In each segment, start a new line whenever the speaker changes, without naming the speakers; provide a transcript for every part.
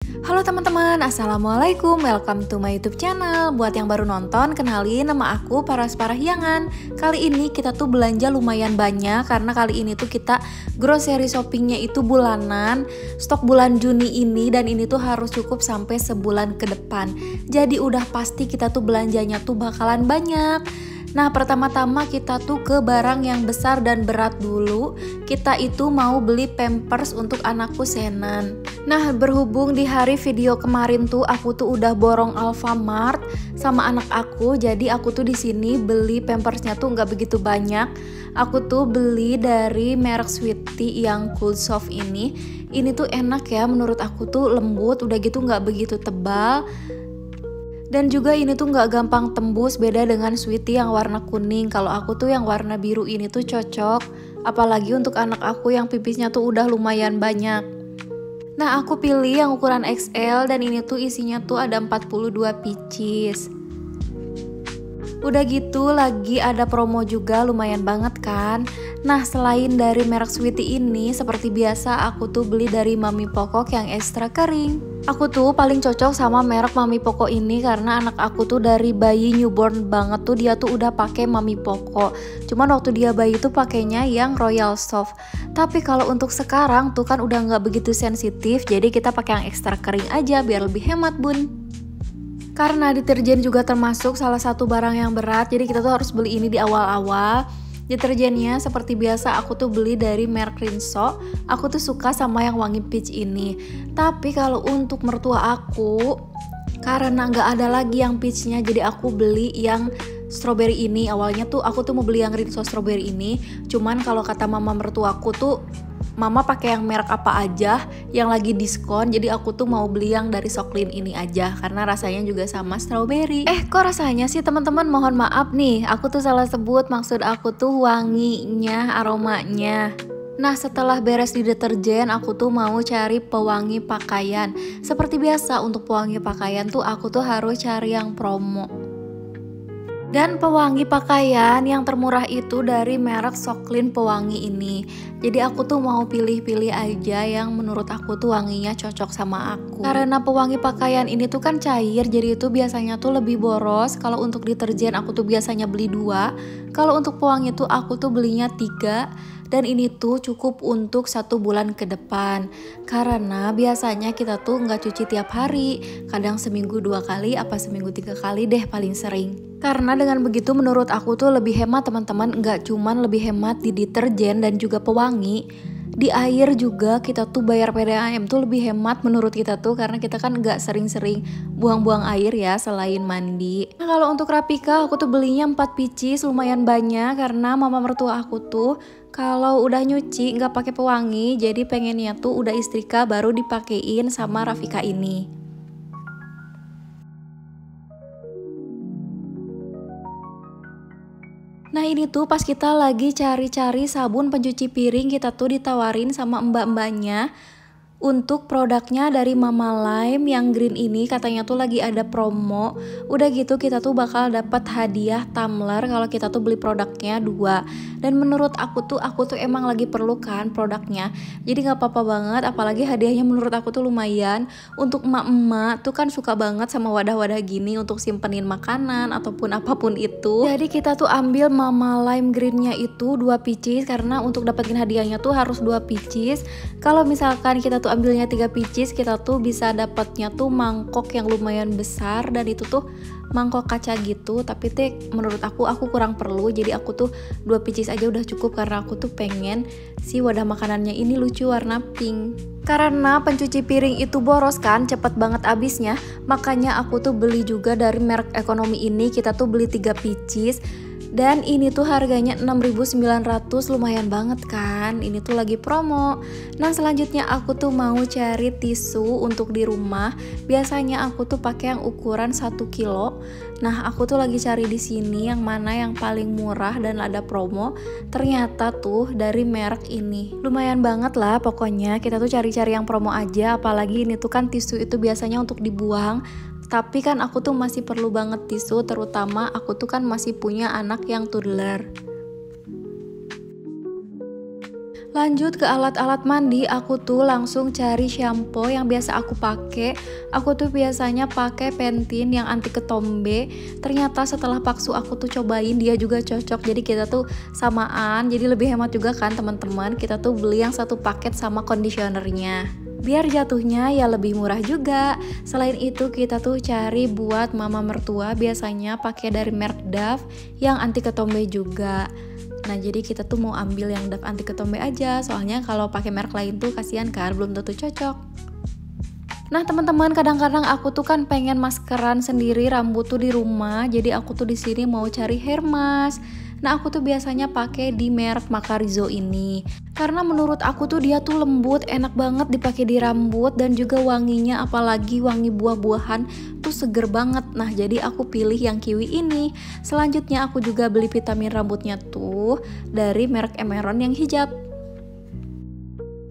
Halo teman-teman, assalamualaikum, welcome to my YouTube channel. Buat yang baru nonton, kenalin nama aku Paras Parahyangan. Kali ini kita tuh belanja lumayan banyak karena kali ini tuh kita grocery shoppingnya itu bulanan. Stok bulan Juni ini dan ini tuh harus cukup sampai sebulan ke depan. Jadi udah pasti kita tuh belanjanya tuh bakalan banyak. Nah, pertama-tama kita tuh ke barang yang besar dan berat dulu. Kita itu mau beli Pampers untuk anakku Senan. Nah, berhubung di hari video kemarin tuh aku tuh udah borong Alfamart sama anak aku, jadi aku tuh di sini beli Pampersnya tuh nggak begitu banyak. Aku tuh beli dari merek Sweety yang Cool Soft ini. Ini tuh enak ya, menurut aku tuh lembut, udah gitu nggak begitu tebal. Dan juga ini tuh nggak gampang tembus, beda dengan Sweety yang warna kuning. Kalau aku tuh yang warna biru ini tuh cocok, apalagi untuk anak aku yang pipisnya tuh udah lumayan banyak. Nah, aku pilih yang ukuran XL dan ini tuh isinya tuh ada 42 pieces. Udah gitu lagi ada promo juga, lumayan banget kan. Nah, selain dari merek Sweety ini, seperti biasa aku tuh beli dari Mami Pokok yang ekstra kering. Aku tuh paling cocok sama merek Mami Pokok ini karena anak aku tuh dari bayi newborn banget tuh dia tuh udah pakai Mami Pokok. Cuman waktu dia bayi tuh pakainya yang Royal Soft. Tapi kalau untuk sekarang tuh kan udah nggak begitu sensitif, jadi kita pakai yang ekstra kering aja biar lebih hemat, Bun. Karena deterjen juga termasuk salah satu barang yang berat, jadi kita tuh harus beli ini di awal-awal. Deterjennya seperti biasa aku tuh beli dari merek Rinso. Aku tuh suka sama yang wangi peach ini. Tapi kalau untuk mertua aku, karena nggak ada lagi yang peachnya, jadi aku beli yang strawberry ini. Awalnya tuh aku tuh mau beli yang Rinso strawberry ini. Cuman kalau kata mama mertuaku tuh, mama pakai yang merek apa aja yang lagi diskon, jadi aku tuh mau beli yang dari Soklin ini aja karena rasanya juga sama strawberry. Kok rasanya sih teman-teman? Mohon maaf nih, aku tuh salah sebut, maksud aku tuh wanginya, aromanya. Nah, setelah beres di deterjen, aku tuh mau cari pewangi pakaian. Seperti biasa untuk pewangi pakaian tuh aku tuh harus cari yang promo. Dan pewangi pakaian yang termurah itu dari merek Soklin pewangi ini. Jadi aku tuh mau pilih-pilih aja yang menurut aku tuh wanginya cocok sama aku. Karena pewangi pakaian ini tuh kan cair, jadi itu biasanya tuh lebih boros. Kalau untuk deterjen aku tuh biasanya beli 2. Kalau untuk pewangi tuh aku tuh belinya 3. Dan ini tuh cukup untuk 1 bulan ke depan. Karena biasanya kita tuh nggak cuci tiap hari. Kadang seminggu 2 kali, apa seminggu 3 kali deh paling sering. Karena dengan begitu menurut aku tuh lebih hemat teman-teman. Nggak cuman lebih hemat di deterjen dan juga pewangi. Di air juga kita tuh bayar PDAM tuh lebih hemat menurut kita tuh. Karena kita kan nggak sering-sering buang-buang air ya selain mandi. Nah, kalau untuk Rapika aku tuh belinya 4 pieces, lumayan banyak. Karena mama mertua aku tuh kalau udah nyuci nggak pakai pewangi, jadi pengennya tuh udah istrika baru dipakein sama Rafika ini. Nah, ini tuh pas kita lagi cari-cari sabun pencuci piring, kita tuh ditawarin sama mbak-mbaknya untuk produknya dari Mama Lime yang green ini, katanya tuh lagi ada promo. Udah gitu kita tuh bakal dapat hadiah tumbler kalau kita tuh beli produknya 2. Dan menurut aku tuh emang lagi perlu kan produknya. Jadi gak apa-apa banget, apalagi hadiahnya menurut aku tuh lumayan. Untuk emak-emak tuh kan suka banget sama wadah-wadah gini untuk simpenin makanan ataupun apapun itu. Jadi kita tuh ambil Mama Lime greennya itu 2 pieces karena untuk dapetin hadiahnya tuh harus 2 pieces. Kalau misalkan kita tuh ambilnya 3 pieces, kita tuh bisa dapatnya tuh mangkok yang lumayan besar, dan itu tuh mangkok kaca gitu. Tapi menurut aku kurang perlu, jadi aku tuh 2 pieces aja udah cukup karena aku tuh pengen si wadah makanannya ini lucu warna pink. Karena pencuci piring itu boros kan, cepet banget habisnya, makanya aku tuh beli juga dari merek ekonomi ini. Kita tuh beli 3 pieces. Dan ini tuh harganya 6.900, lumayan banget kan. Ini tuh lagi promo. Nah, selanjutnya aku tuh mau cari tisu untuk di rumah. Biasanya aku tuh pakai yang ukuran 1 kilo. Nah, aku tuh lagi cari di sini yang mana yang paling murah dan ada promo. Ternyata tuh dari merek ini. Lumayan banget lah pokoknya. Kita tuh cari-cari yang promo aja, apalagi ini tuh kan tisu itu biasanya untuk dibuang. Tapi kan aku tuh masih perlu banget tisu, terutama aku tuh kan masih punya anak yang toddler. Lanjut ke alat-alat mandi, aku tuh langsung cari shampoo yang biasa aku pakai. Aku tuh biasanya pakai Pantene yang anti ketombe. Ternyata setelah Paksu aku tuh cobain, dia juga cocok. Jadi kita tuh samaan, jadi lebih hemat juga kan teman-teman. Kita tuh beli yang satu paket sama conditionernya, biar jatuhnya ya lebih murah juga. Selain itu kita tuh cari buat mama mertua, biasanya pakai dari merek Dove yang anti ketombe juga. Nah jadi kita tuh mau ambil yang Dove anti ketombe aja, soalnya kalau pakai merek lain tuh kasihan kan, belum tentu cocok. Nah teman-teman, kadang-kadang aku tuh kan pengen maskeran sendiri rambut tuh di rumah, jadi aku tuh di sini mau cari hair mask. Nah aku tuh biasanya pakai di merek Macarizo ini, karena menurut aku tuh dia tuh lembut, enak banget dipakai di rambut, dan juga wanginya, apalagi wangi buah-buahan tuh seger banget. Nah jadi aku pilih yang kiwi ini. Selanjutnya aku juga beli vitamin rambutnya tuh dari merek Emeron yang hijab.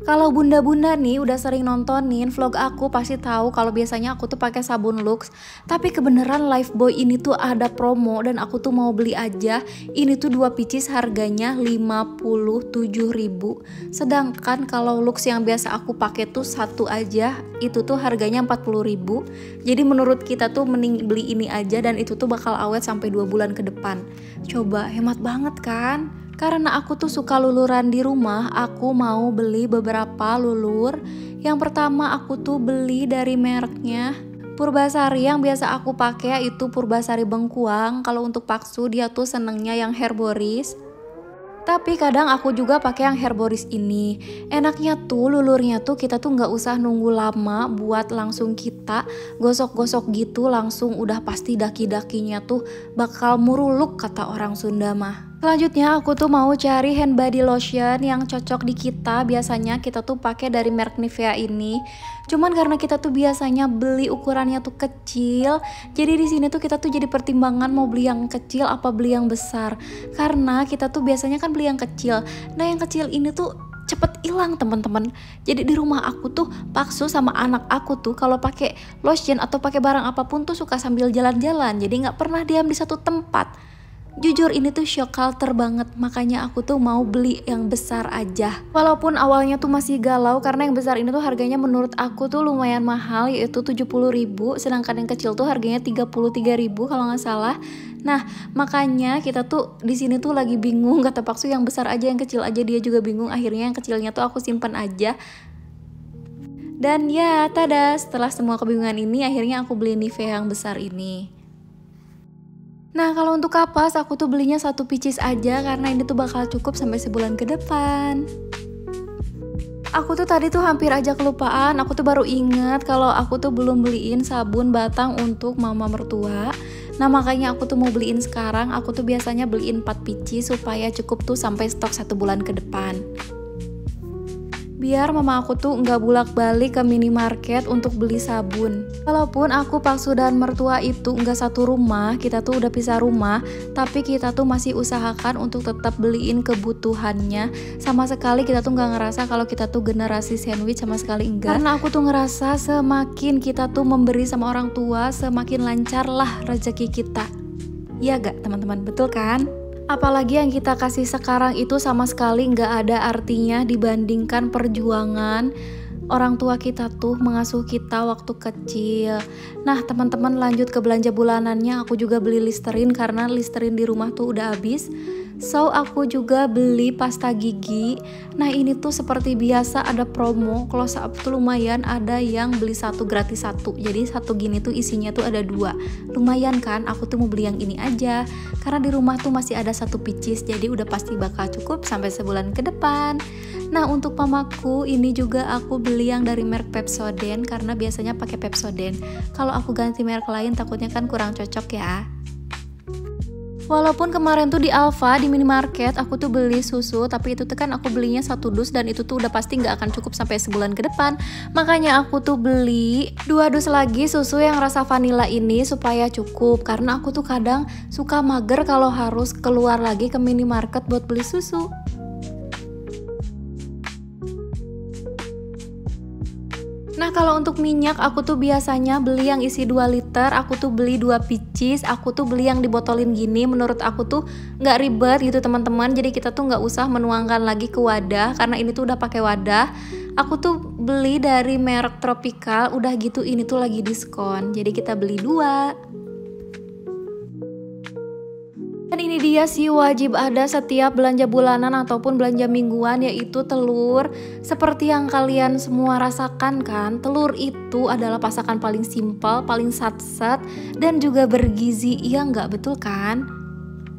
Kalau bunda-bunda nih udah sering nontonin vlog aku pasti tahu kalau biasanya aku tuh pakai sabun Lux. Tapi kebenaran Lifebuoy ini tuh ada promo dan aku tuh mau beli aja. Ini tuh 2 pieces harganya 57.000. Sedangkan kalau Lux yang biasa aku pakai tuh satu aja itu tuh harganya 40.000. Jadi menurut kita tuh mending beli ini aja, dan itu tuh bakal awet sampai 2 bulan ke depan. Coba hemat banget kan? Karena aku tuh suka luluran di rumah, aku mau beli beberapa lulur. Yang pertama aku tuh beli dari mereknya Purbasari, yang biasa aku pakai itu Purbasari Bengkuang. Kalau untuk Paksu dia tuh senengnya yang Herboris. Tapi kadang aku juga pakai yang Herboris ini. Enaknya tuh lulurnya tuh kita tuh nggak usah nunggu lama buat langsung kita gosok-gosok gitu, langsung udah pasti daki-dakinya tuh bakal muruluk kata orang Sunda mah. Selanjutnya aku tuh mau cari hand body lotion yang cocok di kita. Biasanya kita tuh pakai dari merek Nivea ini. Cuman karena kita tuh biasanya beli ukurannya tuh kecil, jadi di sini tuh kita tuh jadi pertimbangan mau beli yang kecil apa beli yang besar. Karena kita tuh biasanya kan beli yang kecil. Nah yang kecil ini tuh cepet hilang teman-teman. Jadi di rumah aku tuh Paksu sama anak aku tuh kalau pakai lotion atau pakai barang apapun tuh suka sambil jalan-jalan. Jadi nggak pernah diam di satu tempat. Jujur ini tuh shock culture banget, makanya aku tuh mau beli yang besar aja. Walaupun awalnya tuh masih galau karena yang besar ini tuh harganya menurut aku tuh lumayan mahal, yaitu 70.000, sedangkan yang kecil tuh harganya 33.000 kalau nggak salah. Nah makanya kita tuh di sini tuh lagi bingung, kata Paksu yang besar aja yang kecil aja, dia juga bingung. Akhirnya yang kecilnya tuh aku simpan aja. Dan ya tada, setelah semua kebingungan ini akhirnya aku beli Nivea yang besar ini. Nah kalau untuk kapas aku tuh belinya 1 pieces aja karena ini tuh bakal cukup sampai sebulan ke depan. Aku tuh tadi tuh hampir aja kelupaan, aku tuh baru ingat kalau aku tuh belum beliin sabun batang untuk mama mertua. Nah makanya aku tuh mau beliin sekarang. Aku tuh biasanya beliin 4 pieces supaya cukup tuh sampai stok 1 bulan ke depan. Biar mama aku tuh nggak bolak-balik ke minimarket untuk beli sabun. Walaupun aku Paksu dan mertua itu nggak satu rumah, kita tuh udah pisah rumah, tapi kita tuh masih usahakan untuk tetap beliin kebutuhannya. Sama sekali kita tuh nggak ngerasa kalau kita tuh generasi sandwich, sama sekali enggak. Karena aku tuh ngerasa semakin kita tuh memberi sama orang tua, semakin lancar lah rezeki kita. Iya gak teman-teman, betul kan? Apalagi yang kita kasih sekarang itu sama sekali nggak ada artinya dibandingkan perjuangan orang tua kita tuh mengasuh kita waktu kecil. Nah teman-teman, lanjut ke belanja bulanannya. Aku juga beli Listerine karena Listerine di rumah tuh udah habis. So aku juga beli pasta gigi. Nah ini tuh seperti biasa ada promo. Kalau saat itu lumayan, ada yang beli 1 gratis 1. Jadi 1 gini tuh isinya tuh ada 2. Lumayan kan, aku tuh mau beli yang ini aja. Karena di rumah tuh masih ada 1 pieces, jadi udah pasti bakal cukup sampai sebulan ke depan. Nah untuk mamaku ini juga aku beli yang dari merek Pepsodent karena biasanya pakai Pepsodent. Kalau aku ganti merek lain takutnya kan kurang cocok ya. Walaupun kemarin tuh di Alfa di minimarket aku tuh beli susu, tapi itu tuh kan aku belinya 1 dus dan itu tuh udah pasti nggak akan cukup sampai sebulan ke depan. Makanya aku tuh beli 2 dus lagi susu yang rasa vanilla ini supaya cukup, karena aku tuh kadang suka mager kalau harus keluar lagi ke minimarket buat beli susu. Nah kalau untuk minyak aku tuh biasanya beli yang isi 2 liter, aku tuh beli 2 pieces, aku tuh beli yang dibotolin gini, menurut aku tuh nggak ribet gitu teman-teman. Jadi kita tuh nggak usah menuangkan lagi ke wadah karena ini tuh udah pakai wadah. Aku tuh beli dari merek Tropical, udah gitu ini tuh lagi diskon. Jadi kita beli 2. Dan ini dia sih wajib ada setiap belanja bulanan ataupun belanja mingguan, yaitu telur. Seperti yang kalian semua rasakan kan, telur itu adalah pasakan paling simpel, paling satset, dan juga bergizi, iya nggak, betul kan?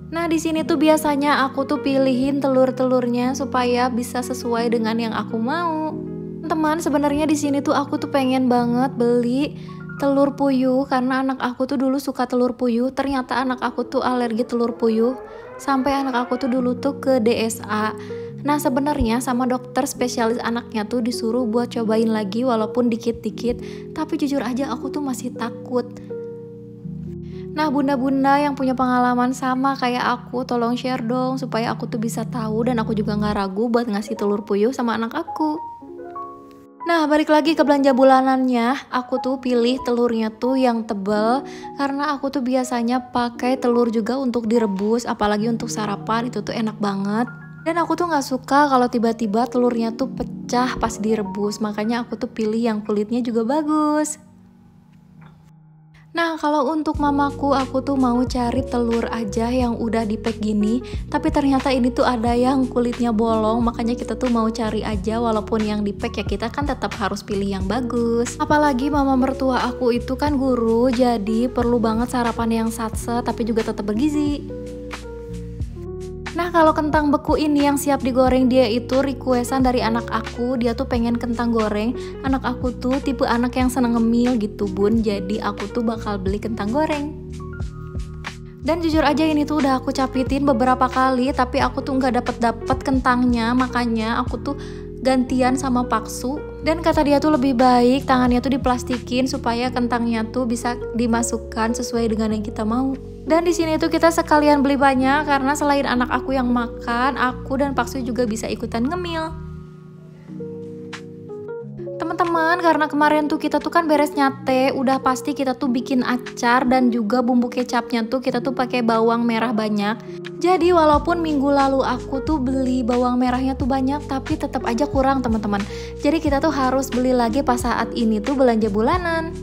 Nah di sini tuh biasanya aku tuh pilihin telur-telurnya supaya bisa sesuai dengan yang aku mau. Teman, sebenarnya di sini tuh aku tuh pengen banget beli telur puyuh karena anak aku tuh dulu suka telur puyuh. Ternyata anak aku tuh alergi telur puyuh sampai anak aku tuh dulu tuh ke DSA. Nah sebenarnya sama dokter spesialis anaknya tuh disuruh buat cobain lagi walaupun dikit-dikit, tapi jujur aja aku tuh masih takut. Nah bunda-bunda yang punya pengalaman sama kayak aku, tolong share dong supaya aku tuh bisa tahu dan aku juga gak ragu buat ngasih telur puyuh sama anak aku. Nah balik lagi ke belanja bulanannya, aku tuh pilih telurnya tuh yang tebel karena aku tuh biasanya pakai telur juga untuk direbus, apalagi untuk sarapan itu tuh enak banget. Dan aku tuh gak suka kalau tiba-tiba telurnya tuh pecah pas direbus, makanya aku tuh pilih yang kulitnya juga bagus. Nah kalau untuk mamaku aku tuh mau cari telur aja yang udah di-pack gini, tapi ternyata ini tuh ada yang kulitnya bolong, makanya kita tuh mau cari aja walaupun yang di-pack ya kita kan tetap harus pilih yang bagus. Apalagi mama mertua aku itu kan guru, jadi perlu banget sarapan yang satset tapi juga tetap bergizi. Nah kalau kentang beku ini yang siap digoreng, dia itu requestan dari anak aku, dia tuh pengen kentang goreng. Anak aku tuh tipe anak yang seneng ngemil gitu bun, jadi aku tuh bakal beli kentang goreng. Dan jujur aja ini tuh udah aku capitin beberapa kali, tapi aku tuh nggak dapet kentangnya, makanya aku tuh gantian sama Paksu. Dan kata dia tuh lebih baik tangannya tuh diplastikin supaya kentangnya tuh bisa dimasukkan sesuai dengan yang kita mau. Dan di sini tuh kita sekalian beli banyak karena selain anak aku yang makan, aku dan Paksu juga bisa ikutan ngemil. Teman-teman, karena kemarin tuh kita tuh kan beres nyate, udah pasti kita tuh bikin acar dan juga bumbu kecapnya tuh kita tuh pakai bawang merah banyak. Jadi walaupun minggu lalu aku tuh beli bawang merahnya tuh banyak, tapi tetap aja kurang teman-teman. Jadi kita tuh harus beli lagi pas saat ini tuh belanja bulanan.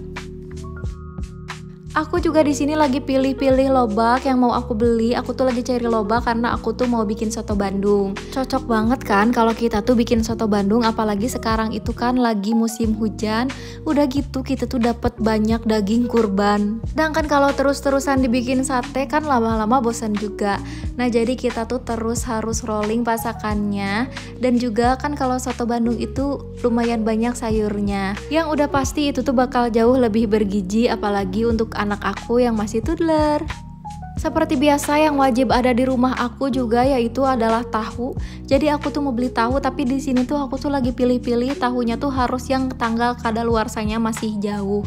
Aku juga di sini lagi pilih-pilih lobak yang mau aku beli. Aku tuh lagi cari lobak karena aku tuh mau bikin soto Bandung. Cocok banget kan kalau kita tuh bikin soto Bandung, apalagi sekarang itu kan lagi musim hujan. Udah gitu kita tuh dapat banyak daging kurban. Sedangkan kalau terus-terusan dibikin sate kan lama-lama bosan juga. Nah jadi kita tuh terus harus rolling pasakannya. Dan juga kan kalau soto Bandung itu lumayan banyak sayurnya. Yang udah pasti itu tuh bakal jauh lebih bergizi, apalagi untuk anak aku yang masih toddler. Seperti biasa yang wajib ada di rumah aku juga yaitu adalah tahu. Jadi aku tuh mau beli tahu, tapi di sini tuh aku tuh lagi pilih-pilih tahunya tuh harus yang tanggal kadaluarsanya masih jauh.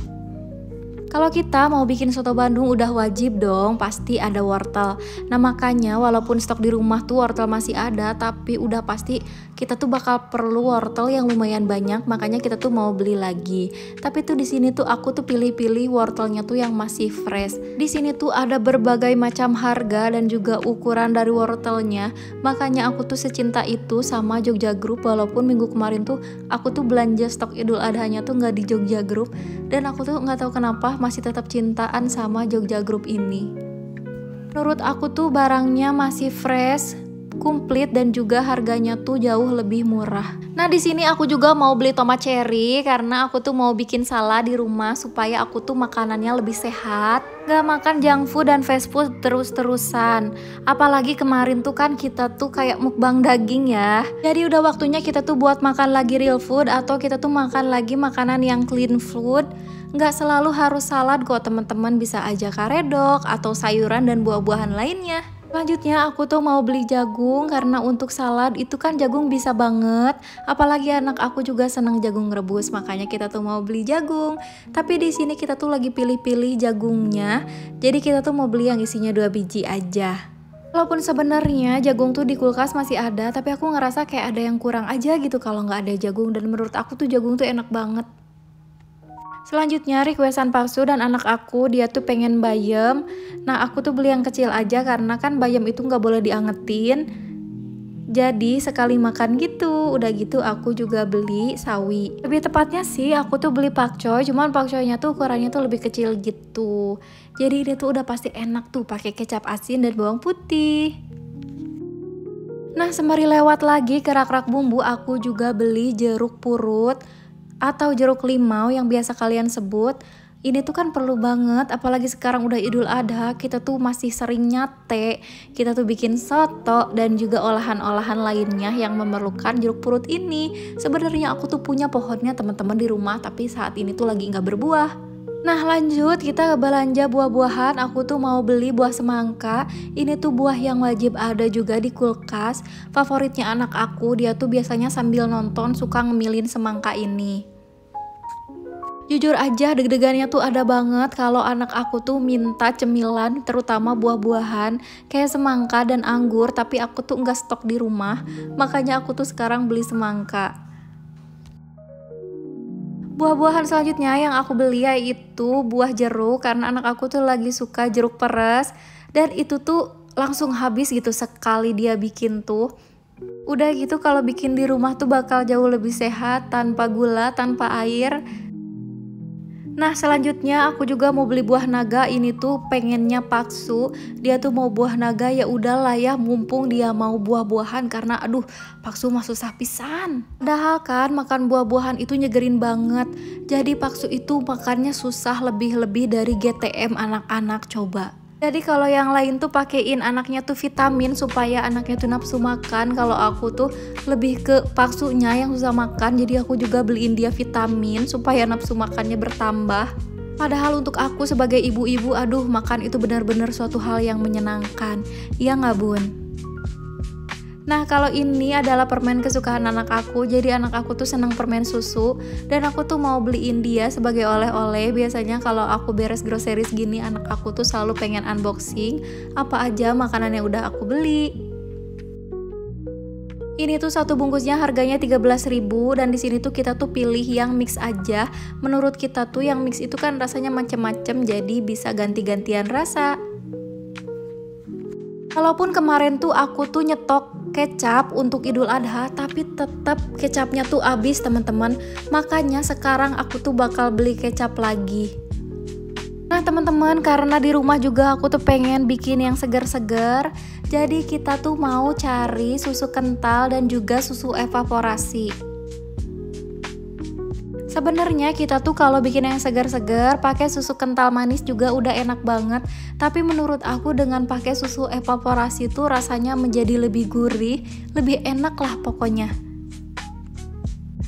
Kalau kita mau bikin soto Bandung udah wajib dong pasti ada wortel. Nah makanya walaupun stok di rumah tuh wortel masih ada, tapi udah pasti kita tuh bakal perlu wortel yang lumayan banyak, makanya kita tuh mau beli lagi. Tapi tuh di sini tuh aku tuh pilih-pilih wortelnya tuh yang masih fresh. Di sini tuh ada berbagai macam harga dan juga ukuran dari wortelnya, makanya aku tuh secinta itu sama Jogja Group. Walaupun minggu kemarin tuh aku tuh belanja stok Idul Adhanya tuh nggak di Jogja Group, dan aku tuh nggak tahu kenapa masih tetap cintaan sama Jogja Group ini. Menurut aku tuh barangnya masih fresh, komplit, dan juga harganya tuh jauh lebih murah. Nah di sini aku juga mau beli tomat cherry karena aku tuh mau bikin salad di rumah supaya aku tuh makanannya lebih sehat, gak makan junk food dan fast food terus-terusan. Apalagi kemarin tuh kan kita tuh kayak mukbang daging ya. Jadi udah waktunya kita tuh buat makan lagi real food atau kita tuh makan lagi makanan yang clean food. Nggak selalu harus salad kok teman-teman, bisa aja karedok atau sayuran dan buah-buahan lainnya. Selanjutnya aku tuh mau beli jagung karena untuk salad itu kan jagung bisa banget. Apalagi anak aku juga senang jagung rebus, makanya kita tuh mau beli jagung. Tapi di sini kita tuh lagi pilih-pilih jagungnya. Jadi kita tuh mau beli yang isinya 2 biji aja. Walaupun sebenarnya jagung tuh di kulkas masih ada, tapi aku ngerasa kayak ada yang kurang aja gitu kalau nggak ada jagung. Dan menurut aku tuh jagung tuh enak banget. Selanjutnya requestan Paksu dan anak aku, dia tuh pengen bayam. Nah aku tuh beli yang kecil aja karena kan bayam itu nggak boleh diangetin. Jadi sekali makan gitu. Udah gitu aku juga beli sawi. Lebih tepatnya sih aku tuh beli pakcoy, cuman pakcoynya tuh ukurannya tuh lebih kecil gitu. Jadi dia tuh udah pasti enak tuh pakai kecap asin dan bawang putih. Nah sembari lewat lagi ke rak-rak bumbu, aku juga beli jeruk purut atau jeruk limau yang biasa kalian sebut. Ini tuh kan perlu banget, apalagi sekarang udah Idul Adha, kita tuh masih sering nyate, kita tuh bikin soto dan juga olahan-olahan lainnya yang memerlukan jeruk purut ini. Sebenarnya aku tuh punya pohonnya teman-teman di rumah, tapi saat ini tuh lagi nggak berbuah. Nah lanjut kita ke belanja buah-buahan. Aku tuh mau beli buah semangka. Ini tuh buah yang wajib ada juga di kulkas. Favoritnya anak aku, dia tuh biasanya sambil nonton suka ngemilin semangka ini. Jujur aja deg-degannya tuh ada banget kalau anak aku tuh minta cemilan, terutama buah-buahan kayak semangka dan anggur, tapi aku tuh nggak stok di rumah, makanya aku tuh sekarang beli semangka. Buah-buahan selanjutnya yang aku beli yaitu buah jeruk, karena anak aku tuh lagi suka jeruk peres, dan itu tuh langsung habis gitu sekali dia bikin tuh. Udah gitu kalau bikin di rumah tuh bakal jauh lebih sehat, tanpa gula, tanpa air. Nah selanjutnya aku juga mau beli buah naga. Ini tuh pengennya Paksu, dia tuh mau buah naga, ya udahlah ya mumpung dia mau buah-buahan, karena aduh Paksu mah susah pisan. Padahal kan makan buah-buahan itu nyegerin banget. Jadi Paksu itu makannya susah lebih-lebih dari GTM anak-anak coba. Jadi kalau yang lain tuh pakein anaknya tuh vitamin supaya anaknya tuh nafsu makan. Kalau aku tuh lebih ke Paksunya yang susah makan, jadi aku juga beliin dia vitamin supaya nafsu makannya bertambah. Padahal untuk aku sebagai ibu-ibu, aduh makan itu benar-benar suatu hal yang menyenangkan. Iya nggak bun? Nah kalau ini adalah permen kesukaan anak aku, jadi anak aku tuh senang permen susu dan aku tuh mau beliin dia sebagai oleh-oleh. Biasanya kalau aku beres groceries gini, anak aku tuh selalu pengen unboxing apa aja makanan yang udah aku beli. Ini tuh satu bungkusnya harganya 13.000 dan di sini tuh kita tuh pilih yang mix aja. Menurut kita tuh yang mix itu kan rasanya macem-macem, jadi bisa ganti-gantian rasa. Walaupun kemarin tuh aku tuh nyetok kecap untuk Idul Adha, tapi tetap kecapnya tuh habis teman-teman. Makanya sekarang aku tuh bakal beli kecap lagi. Nah teman-teman, karena di rumah juga aku tuh pengen bikin yang segar-segar, jadi kita tuh mau cari susu kental dan juga susu evaporasi. Sebenarnya kita tuh kalau bikin yang segar-segar pakai susu kental manis juga udah enak banget, tapi menurut aku dengan pakai susu evaporasi tuh rasanya menjadi lebih gurih, lebih enak lah pokoknya.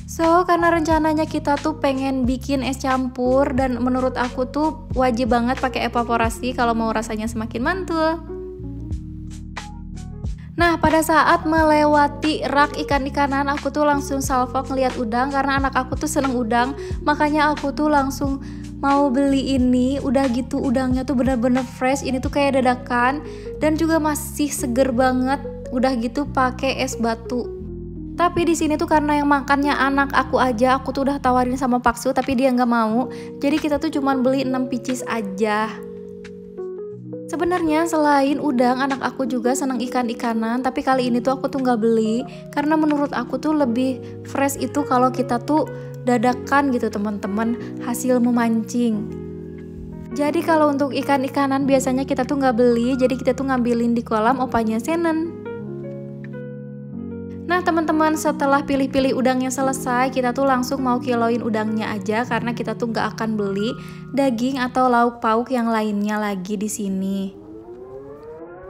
So karena rencananya kita tuh pengen bikin es campur dan menurut aku tuh wajib banget pakai evaporasi kalau mau rasanya semakin mantul. Nah pada saat melewati rak ikan-ikanan, aku tuh langsung salvok ngeliat udang karena anak aku tuh seneng udang, makanya aku tuh langsung mau beli ini. Udah gitu udangnya tuh bener-bener fresh, ini tuh kayak dadakan dan juga masih seger banget. Udah gitu pakai es batu. Tapi di sini tuh karena yang makannya anak aku aja, aku tuh udah tawarin sama Paksu tapi dia nggak mau. Jadi kita tuh cuman beli 6 pieces aja. Sebenarnya selain udang, anak aku juga seneng ikan-ikanan, tapi kali ini tuh aku tuh nggak beli karena menurut aku tuh lebih fresh itu kalau kita tuh dadakan gitu teman-teman, hasil memancing. Jadi kalau untuk ikan-ikanan biasanya kita tuh nggak beli, jadi kita tuh ngambilin di kolam opanya Senen. Nah teman-teman, setelah pilih-pilih udangnya selesai, kita tuh langsung mau kiloin udangnya aja karena kita tuh nggak akan beli daging atau lauk pauk yang lainnya lagi di sini.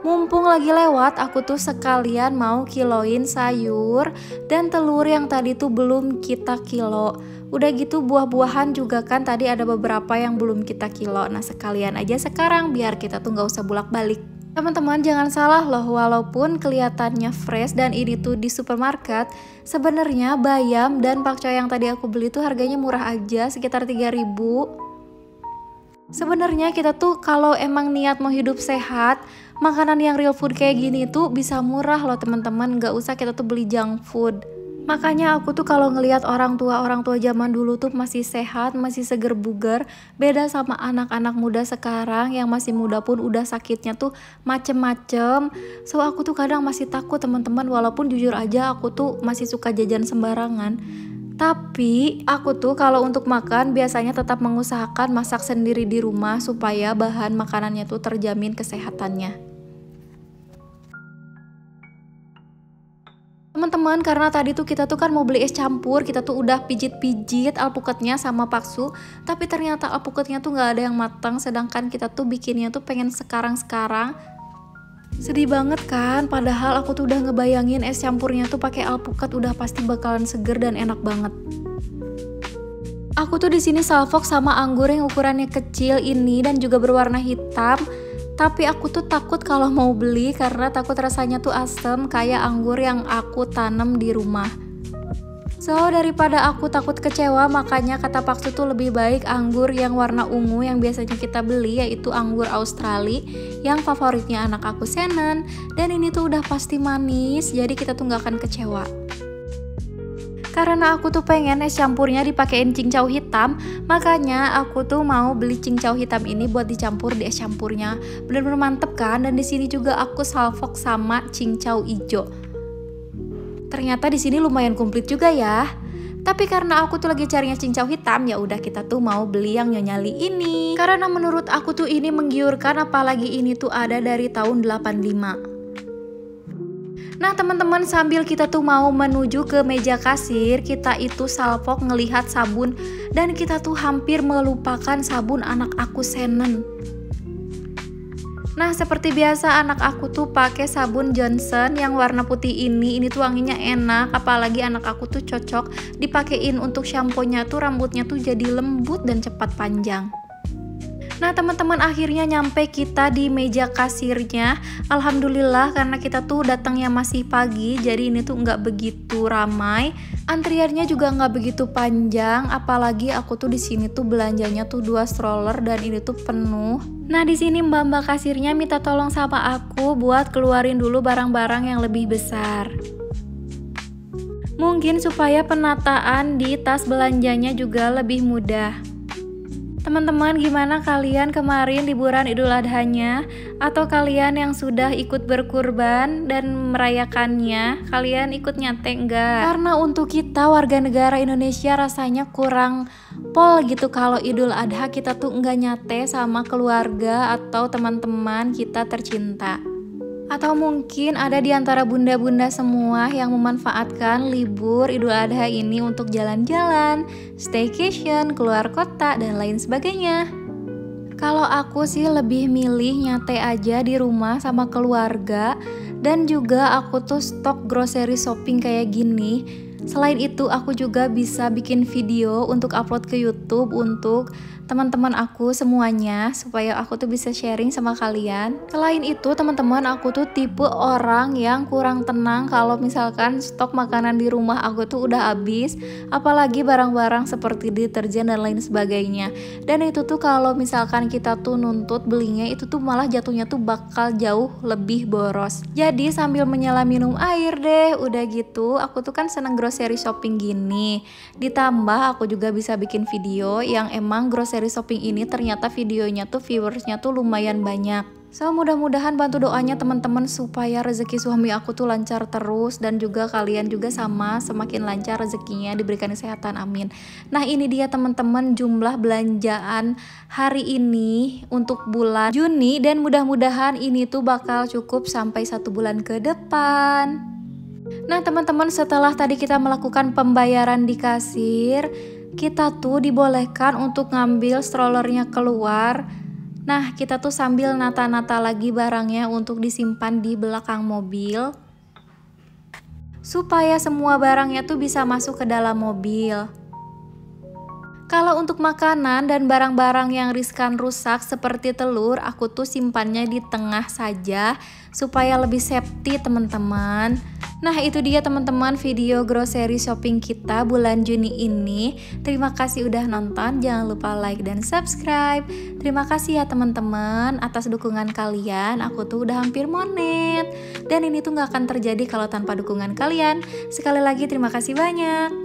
Mumpung lagi lewat, aku tuh sekalian mau kiloin sayur dan telur yang tadi tuh belum kita kilo. Udah gitu buah-buahan juga kan tadi ada beberapa yang belum kita kilo. Nah sekalian aja sekarang biar kita tuh nggak usah bolak-balik. Teman-teman jangan salah loh, walaupun kelihatannya fresh dan ini tuh di supermarket, sebenarnya bayam dan pakcoy yang tadi aku beli tuh harganya murah aja, sekitar 3.000. Sebenarnya kita tuh kalau emang niat mau hidup sehat, makanan yang real food kayak gini tuh bisa murah loh teman-teman, gak usah kita tuh beli junk food. Makanya aku tuh kalau ngelihat orang tua zaman dulu tuh masih sehat, masih seger bugar, beda sama anak-anak muda sekarang yang masih muda pun udah sakitnya tuh macem-macem. So aku tuh kadang masih takut teman-teman, walaupun jujur aja aku tuh masih suka jajan sembarangan. Tapi aku tuh kalau untuk makan biasanya tetap mengusahakan masak sendiri di rumah supaya bahan makanannya tuh terjamin kesehatannya. Teman-teman, karena tadi tuh kita tuh kan mau beli es campur, kita tuh udah pijit-pijit alpukatnya sama bakso, tapi ternyata alpukatnya tuh nggak ada yang matang, sedangkan kita tuh bikinnya tuh pengen sekarang-sekarang. Sedih banget kan, padahal aku tuh udah ngebayangin es campurnya tuh pakai alpukat udah pasti bakalan seger dan enak banget. Aku tuh di sini salvok sama anggur yang ukurannya kecil ini dan juga berwarna hitam. Tapi aku tuh takut kalau mau beli karena takut rasanya tuh asem kayak anggur yang aku tanam di rumah. So daripada aku takut kecewa, makanya kata Paksu tuh lebih baik anggur yang warna ungu yang biasanya kita beli, yaitu anggur Australia yang favoritnya anak aku Shannon. Dan ini tuh udah pasti manis, jadi kita tuh gak akan kecewa. Karena aku tuh pengen es campurnya dipakein cincau hitam, makanya aku tuh mau beli cincau hitam ini buat dicampur di es campurnya. Bener-bener mantep kan? Dan di sini juga aku salvok sama cincau ijo. Ternyata di sini lumayan komplit juga ya. Tapi karena aku tuh lagi carinya cincau hitam, ya udah kita tuh mau beli yang nyonyali ini. Karena menurut aku tuh ini menggiurkan, apalagi ini tuh ada dari tahun 85. Nah teman-teman, sambil kita tuh mau menuju ke meja kasir, kita itu salvok ngelihat sabun dan kita tuh hampir melupakan sabun anak aku Shannon. Nah seperti biasa anak aku tuh pakai sabun Johnson yang warna putih ini tuh wanginya enak, apalagi anak aku tuh cocok dipakein untuk shampoo-nya tuh rambutnya tuh jadi lembut dan cepat panjang. Nah teman-teman, akhirnya nyampe kita di meja kasirnya. Alhamdulillah karena kita tuh datangnya masih pagi, jadi ini tuh nggak begitu ramai. Antriannya juga nggak begitu panjang, apalagi aku tuh di sini tuh belanjanya tuh 2 stroller dan ini tuh penuh. Nah di sini mbak-mbak kasirnya minta tolong sama aku buat keluarin dulu barang-barang yang lebih besar. Mungkin supaya penataan di tas belanjanya juga lebih mudah. Teman-teman, gimana kalian kemarin liburan Idul Adhanya? Atau kalian yang sudah ikut berkurban dan merayakannya, kalian ikut nyate enggak? Karena untuk kita warga negara Indonesia rasanya kurang pol gitu kalau Idul Adha kita tuh enggak nyate sama keluarga atau teman-teman kita tercinta. Atau mungkin ada di antara bunda-bunda semua yang memanfaatkan libur Idul Adha ini untuk jalan-jalan, staycation, keluar kota, dan lain sebagainya. Kalau aku sih lebih milih nyate aja di rumah sama keluarga, dan juga aku tuh stok grocery shopping kayak gini. Selain itu aku juga bisa bikin video untuk upload ke YouTube untuk teman-teman aku semuanya, supaya aku tuh bisa sharing sama kalian. Selain itu teman-teman, aku tuh tipe orang yang kurang tenang kalau misalkan stok makanan di rumah aku tuh udah habis, apalagi barang-barang seperti deterjen dan lain sebagainya. Dan itu tuh kalau misalkan kita tuh nuntut belinya, itu tuh malah jatuhnya tuh bakal jauh lebih boros. Jadi sambil menyela minum air deh, udah gitu aku tuh kan seneng grocery shopping gini. Ditambah aku juga bisa bikin video yang emang grocery shopping ini ternyata videonya tuh viewersnya tuh lumayan banyak. So mudah-mudahan bantu doanya teman-teman supaya rezeki suami aku tuh lancar terus, dan juga kalian juga sama, semakin lancar rezekinya, diberikan kesehatan, amin. Nah ini dia teman-teman jumlah belanjaan hari ini untuk bulan Juni, dan mudah-mudahan ini tuh bakal cukup sampai 1 bulan ke depan. Nah teman-teman, setelah tadi kita melakukan pembayaran di kasir, kita tuh dibolehkan untuk ngambil strollernya keluar. Nah kita tuh sambil nata-nata lagi barangnya untuk disimpan di belakang mobil, supaya semua barangnya tuh bisa masuk ke dalam mobil. Kalau untuk makanan dan barang-barang yang riskan rusak seperti telur, aku tuh simpannya di tengah saja supaya lebih safety teman-teman. Nah itu dia teman-teman video grocery shopping kita bulan Juni ini. Terima kasih udah nonton, jangan lupa like dan subscribe. Terima kasih ya teman-teman atas dukungan kalian, aku tuh udah hampir monet. Dan ini tuh gak akan terjadi kalau tanpa dukungan kalian. Sekali lagi terima kasih banyak.